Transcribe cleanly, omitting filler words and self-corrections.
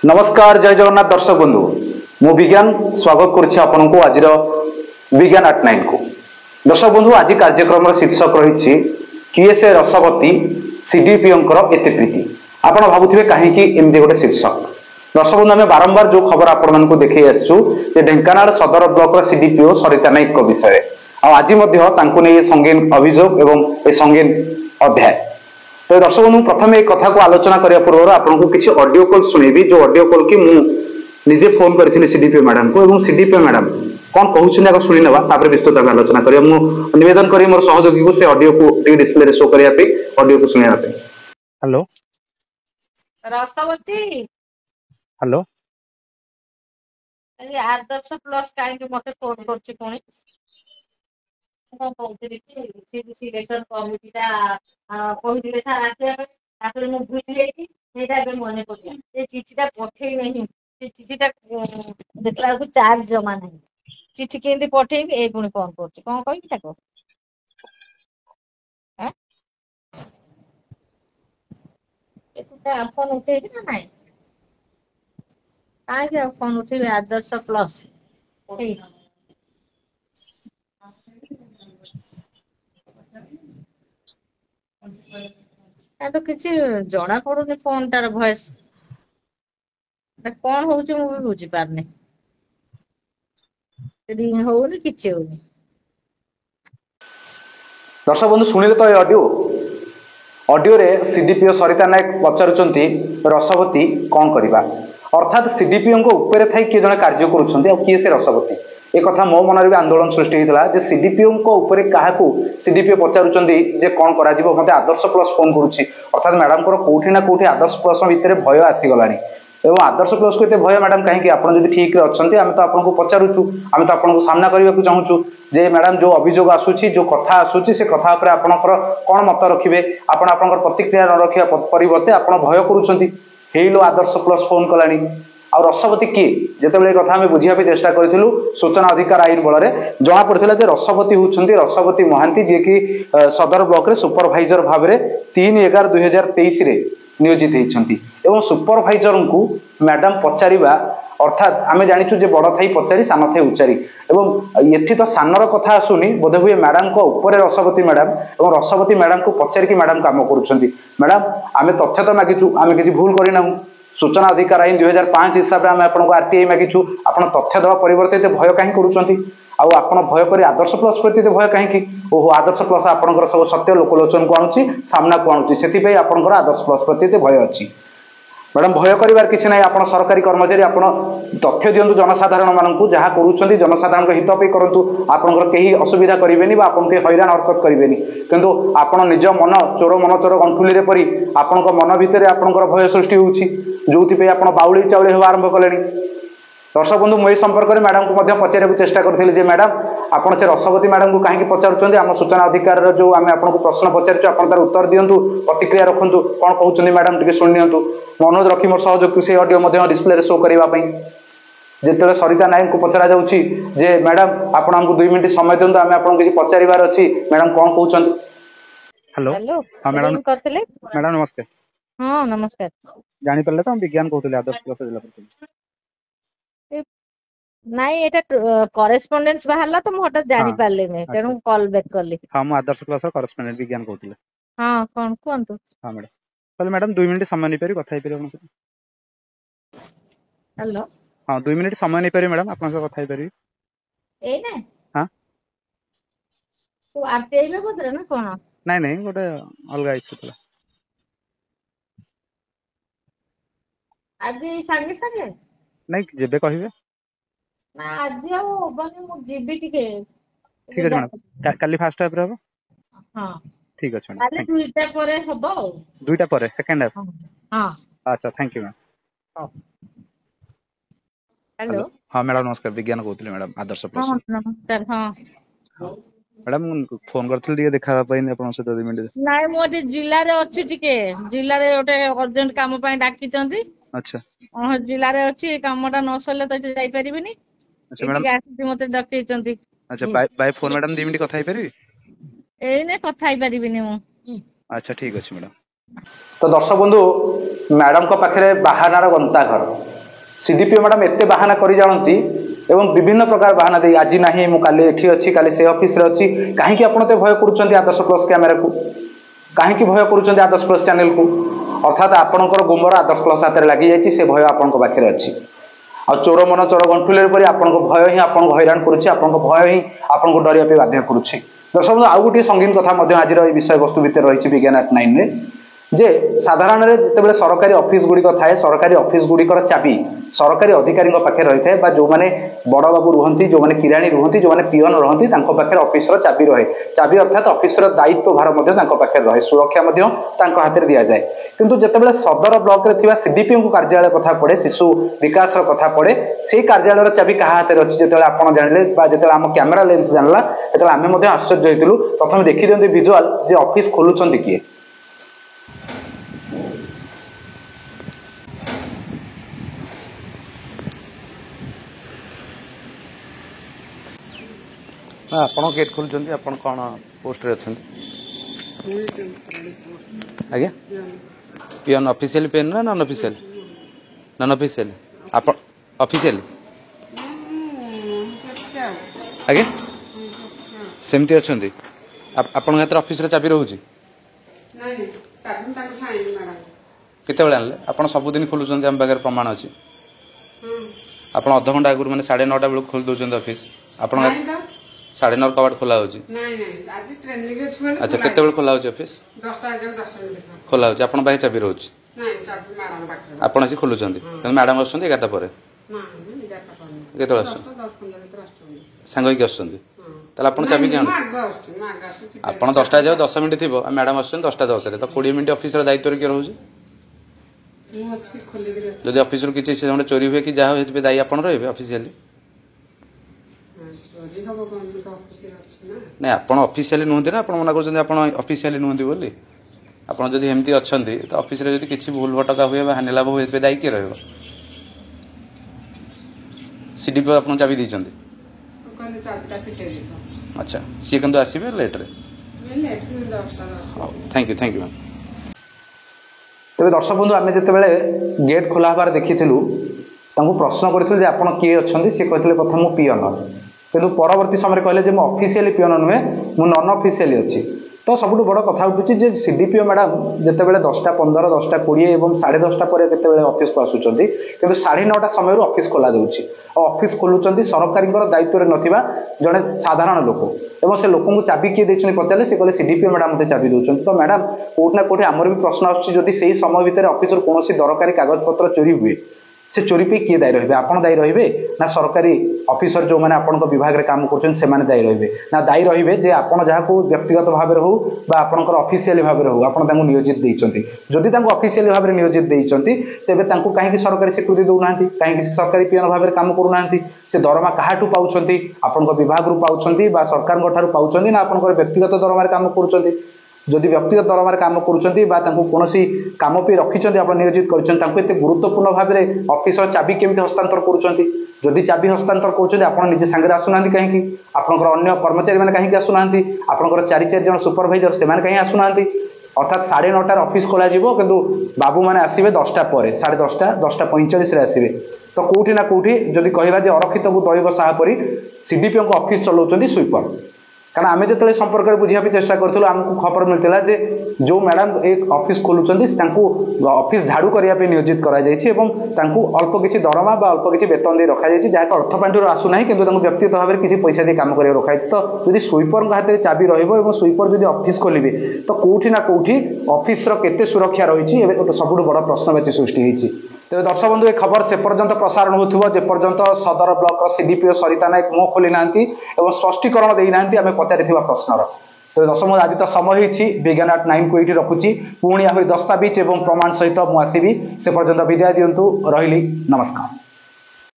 नमस्कार जय जगन्नाथ दर्शक बंधु मु विज्ञान स्वागत करुच्ची आपण को आज विज्ञान आट 9 को दर्शक बंधु आज कार्यक्रम शीर्षक रही किए से रसवती सीडीपीओ एत प्रीति आपण भावुवे कहीं एमती गोटे शीर्षक दर्शक बंधु आम बारंबार जो खबर आपण को देखी आसचु ढेंकानाल सदर ब्लॉक सीडीपीओ सरिता नायक विषय आज संगीन अभियोग एवं संगीन अध्याय तो दर्शक बंधु प्रथम एक कथा को आलोचना करने पूर्व आपको किसी ऑडियो कॉल सुनेबी जो ऑडियो कॉल की मुझे फोन करी सीडीपीओ मैडम को एवं सीडीपीओ मैडम कौन कहते शुणी ना विस्तृत भाव आलोचना करिया निवेदन करी मोर सहयोगी को से ऑडियो को डिस्प्ले रे शो करने ऑडियो को सुनने हेलो रसवती हेलो आदर्श प्लस कहीं मत फोन कर सिलेक्शन कमिटीटा कहते सार आसपे मुझे भूली जाइए मन पड़ा चिठीटा पठे नहीं चिठीटा देखला चार्ज जमा नहीं चिठी केमती पठेबी ए पुणी फोन कर कौन कह फोन उठेबी ना नाई कहीं फोन उठेबी आदर्श प्लस तो किसी जना पड़ुनी फोन टार भॉइस कौन हूँ मुझे बुझी पारनी रिंग होनी किसी होनी दर्शक बंधु शुणिले तो ऑडियो ऑडियो रे सीडीपीओ सरिता नायक पचारुचंती रसवती कौन करबा अर्थात सीडीपीओ को ऊपर थाई किए जने कार्य करूछंती आ किए से रसवती एक कथा मो मन भी आंदोलन सृष्टि होता जे सीडीपीओ ऊपर क्या सीडीपीओ पचारुचंती जे कौन करा जीवो मते आदर्श प्लस फोन करुच्ची अर्थात मैडम को कोठी ना कोठी आदर्श प्लस भितर भय आसीगलानी एवं आदर्श प्लस को भय मैडम कहीं आप ठीक अच्छे आम तो आपको पचारूँ आम तो आपको सामना करने को चाहूँ जे मैडम जो अभियोग आसूची जो कथा आसूची से कथा उपर आपणकर कौन मत रखिए आपण प्रतिक्रिया न रखा परिवर्ते आप भय करूँ आदर्श प्लस फोन कलानी आ रसवती किए जिते कथा आम बुझापी चेष्टा करूँ सूचना अधिकार आईन बल जना पड़ा रसवती होती रसवती महांती जी कि सदर ब्लॉक रे सुपरभाइजर भाव में 3/11/2023 नियोजित होती सुपरभाइजर को मैडम पचारिबा अर्थात आम जाचु जे बड़ थाई पचारि सान थाई उच्चारी एवं ये तो सानर कथा आसुनी बोधे हुए मैडम को ऊपर रसवती मैडम और रसवती मैडम को पचारिकी मैडम काम करुँच मैडम आम तथ्य तो मागिचु आम किसी भूल करना सूचना अधिकार आईन 2005 हिसाब से आम आपको आरटीआई मागिचु आप तथ्य देवा परिवर्ते भय कहीं करुँच आप भय कर आदर्श प्लस प्रति भय कहीं ओहो आदर्श प्लस आपंकर सब सत्य लोकलोचन को आणुची सामना को आणुची से आपंकर आदर्श प्लस प्रति भय अच्छी मैडम भय कर किसी ना आप सरकारी कर्मचारी आप तथ्य दिंतु जनसाधारण मानू जहाँ करुँच जनसाधारण हित पे करूँ आपंकर कहीं असुविधा करेंगे आपन कहीं हैरान हरकत करेंगे किंतु आप निज मन चोर गंठुली परी आपण मन भितर आपंकर भय सृष्टि होती जो आप बाउली चाउली हवा आरंभ कले दर्शक बंधु मुझे संपर्क में मैडम को पचार चेष्टा करी मैडम आप से रसवती मैडम को कहीं पचारुंट आम सूचना अधिकार जो आम आपको प्रश्न पचार आप तार उत्तर दिंतु प्रतिक्रिया रखु कौन कहते मैडम टे शुणी मनोज रखी मोर सहयोग से ऑडियो डिस्प्ले शो करने जिते सरिता नायक को पचरा जाऊँगी जे मैडम आपको 2 मिनट समय दिंतु आम आपको किसी पचार अच्छी मैडम कौन कहते हेलो हाँ मैडम मैडम नमस्कार हाँ नमस्कार जानी पारे तो विज्ञान कहते आदर्श प्लस जिला परिषद नाई एटा करेस्पोंडेंस बाहरला तो मु हटात जानि पारले नै तेनु कॉल बैक करली हां मु आदर्श क्लास करेस्पोंडेंट विज्ञान कहतले हां कोन कोंतु हां मैडम चल मैडम 2 मिनिट समय नै परि कथा हेपरि अपन हेलो हां 2 मिनिट समय नै परि मैडम अपन से कथा हेपरि ए नै हां तू आरटीआई में बदरे ना कोन नै नै गोटे अलगा इश्यू थला आज संगे संगे नै जेबे कहिबे ना आज आउ बने मु जीबी टिके ठीक है मैडम काली फास्ट हाफ रहबो हां ठीक है मैडम काली दुईटा परे हबो दुईटा परे सेकंड हाफ हां अच्छा थैंक यू मैम हेलो हां मैडम नमस्कार विज्ञान कहतले मैडम आदर्श प्लस हां नमस्कार हां मैडम फोन करथले दिए देखा पाइन अपन से 2 मिनिट नाइ मोदी जिल्ला रे अछि टिके जिल्ला रे ओटे अर्जेंट काम पय डाकी चंदी अच्छा हां जिल्ला रे अछि कामटा न सरले तो जाई परिबिनी अच्छा मैडम मते डाकी चंदी अच्छा बाय फोन मैडम 2 मिनिट कथा हेपरि ए ने कथा ही परिबिनी मु अच्छा ठीक अछि मैडम तो दर्शक बंधु मैडम को पाखे बाहानार गंता घर सीडीपीओ मैडम एते बाहाना करी जानती एवं विभिन्न प्रकार बाहाना दे आज नहीं मु काली एठी अछि काली से ऑफिस रे अछि काहे कि आपण ते भय करूछंती आदर्श प्लस कैमरा को काहे कि भय करूछंती आदर्श प्लस चैनल को अर्थात आपणकर गुमर आदर्श प्लस हाथ लगी जाइए से भय आपण पाखे अच्छी आ चोर मन चोर गंठुले पर आपण भय ही आपन हैरान करुच्ची आपण भय ही आपन डरिया पे बाध्य करुच्ची दर्शक आउ गोटे संगीन कथा आज विषय वस्तु भितर रही विज्ञान एट 9 रे जे साधारण जिते सरकारी ऑफिस गुड़िक थाए सरकारी ऑफिस गुड़िकर चाबी सरकारी अधिकारी पाखे रही है जो मैंने बड़ बाबू रुहति जो मैंने किराणी रुहति जो मैंने पियन रुहति पाखे ऑफिस चाबी रहे चाबी अर्थात ऑफिस दायित्व भार पाखे रहे सुरक्षा हाथ में दि जाए किंतु जिते सदर ब्लॉक रे सीडीपीओ कार्यालय कथा पड़े शिशु विकास कथा पड़े से कार्यालय चाबी क्या हाथ में अच्छी जो आप जानले जो आम कैमेरा लेंस जानला जो आम आश्चर्य होती प्रथम देखी दिखते विजुआल जे ऑफिस खोलुंट किए ଆପଣ गेट खोलुଛନ୍ତି ଆପଣ କ'ଣ ପୋଷ୍ଟରେ ଅଛନ୍ତି ଆଜ୍ଞା ପିଅନ ଅଫିସିଆଲି ପେନ୍ ନା ନନ୍ ଅଫିସିଆଲି ଆପଣ ଅଫିସିଆଲି ଆଜ୍ଞା ସେମିତି ଅଛନ୍ତି ଆପଣଙ୍କ ହାତରେ ଅଫିସର ଚାବି ରହୁଛି କେତେବେଳେ ଆଣିଲେ ଆପଣ ସବୁଦିନ ଖୋଲୁଛନ୍ତି ଆମ ପାଖରେ ପ୍ରମାଣ ଅଛି ଆପଣ ଅଧଘଣ୍ଟା ଆଗରୁ ମାନେ 9:30 ବେଳକୁ ଖୋଲି ଦେଉଛନ୍ତି ଅଫିସ ଆପଣ 9:30 कबाट खोला होची अच्छा केते बेल खोला होची ऑफिस 10 खोला होची आपण बाहे चाबी रहउची आपण आसी खोलुचंदी मैडम आछंदी 11टा परे केते बेल सांग होई आछंदी ताले आपण चाबी के आपण 10टा जाओ 10 मिनिट थिबो मैडम आछन 10टा 10 रे तो 20 मिनिट ऑफिस रे दायित्व रे के रहउची जदि ऑफिस रो किछि से चोरी हुए कि जा हेतबे दायी आपण रहबे ऑफिशियली नहीं आपण ऑफिशियली नुहति ना आपण मना करछन आपण ऑफिशियली नुहति बोली आपण जदि एमती अछंती तो ऑफिस रे जदि किछि भूल भटका हुए बा हानि लाभ हुए दायी के रहबो सीडीपी आपण चाबी दैछंती कहले चाबीटा फिटे दियो अच्छा सी कंदो आसीबे लेट रे थैंक यू मैम तेरे दर्शक बंधु आम जिते गेट खोला हबार देखी प्रश्न करथिलु जे आपण किए अछंती से कहथिले प्रथम मु पियन किंतु परवर्ती समय कहले जे मु ऑफिशियली पियन नुहे मु नॉन ऑफिशियली अच्छी तो सबुठ बड़ कथा उठुची जे सीडीपीओ मैडम जिते 10:15 10:20 एवं 10:30 पर केते ऑफिस को आसुचंती किंतु 9:30 समय ऑफिस खोला जाउची और ऑफिस खोलुचंती सरकारी दायित्व रे नथिबा जने साधारण लोक एवं से लोक चाबी किए देछन पचाले से कहले सीडीपीओ मैडम मते चाबी दउचंती तो मैडम कोठ ना कोठी हमर भी प्रश्न आछी जदि सेही समय भितर ऑफिस रो कोनोसी दरकारी कागज पत्र चोरी हुए से चोरी पे किए दायी रहे आपण दायी रहे ना सरकारी ऑफिसर जो मैंने आपण विभाग में काम कर दायी रहे ना दायी रहे जे आपण जहाँ व्यक्तिगत भाव में हो आपंकर ऑफिशियली भाव में हो आप नियोजित देइचंती जदि ऑफिशियली भाव में नियोजित देइचंती तेबे तांको काहेकि सरकारी स्वीकृति दउना कहीं सरकारी पियन भाव में काम करूना से दरमा काहाठू पाउछंती आपण विभाग रु पाउछंती बा सरकार ठारू पाउछंती ना आपण व्यक्तिगत दरमा काम करूछंती जदि व्यक्तिगत दरमार काम करोसी कम पे रखिंट आप नियोजित करते गुरुत्वपूर्ण भाव में ऑफिसर चाबी केमी हस्तांतर करुँच चाबी हस्तांतर कर निजे सांगे आसुना कहीं आपंकर अन्य कर्मचारी मैंने कहीं आसुना आपंकर 4 जन सुपरभाइजर से कहीं आसुना अर्थात 9:30 ऑफिस खोल किंतु बाबू मैंने आसवे 10टा पर 10:30 10:45 आसवे तो कौटी ना कौटी जदि कहवा अरक्षित को दैव साहपरी सीडीपीओ ऑफिस चलाउछंती स्वीपर कारण आम जो संपर्क में बुझापी चेष्टा करूँ आमको खबर मिलता जे जो मैडम एक ऑफिस खोलुंट ऑफिस झाड़ू करने नियोजित कर अल्प किसी दरमा अल्प किसी वेतन दे रखा जहाँ अर्थ पांठि आसुना कि व्यक्तिगत भाव में किसी पैसा दे कम कर रखा तो जब स्वीपर हाथ में चाबी स्वीपर जब ऑफिस खोलिए तो कौटी ना कौटी ऑफिस केते सुरक्षा रही सब बड़ प्रश्नवाची सृष्टि होती तेज दर्शक बंधु ए खबर से पर्यंत प्रसारण हो जेपर्यंत सदर ब्लॉक सीडीपीओ सरिता नायक मुह खोली ना स्पष्टीकरण देना आम पचारि प्रश्नर तेज दर्शक बंधु आज तो समय होती विज्ञान एट 9 को ये रखुची पुणी आहरी दस्तावेज और प्रमाण सहित मुझे से पर्यंत विदाय दिंतु रही नमस्कार।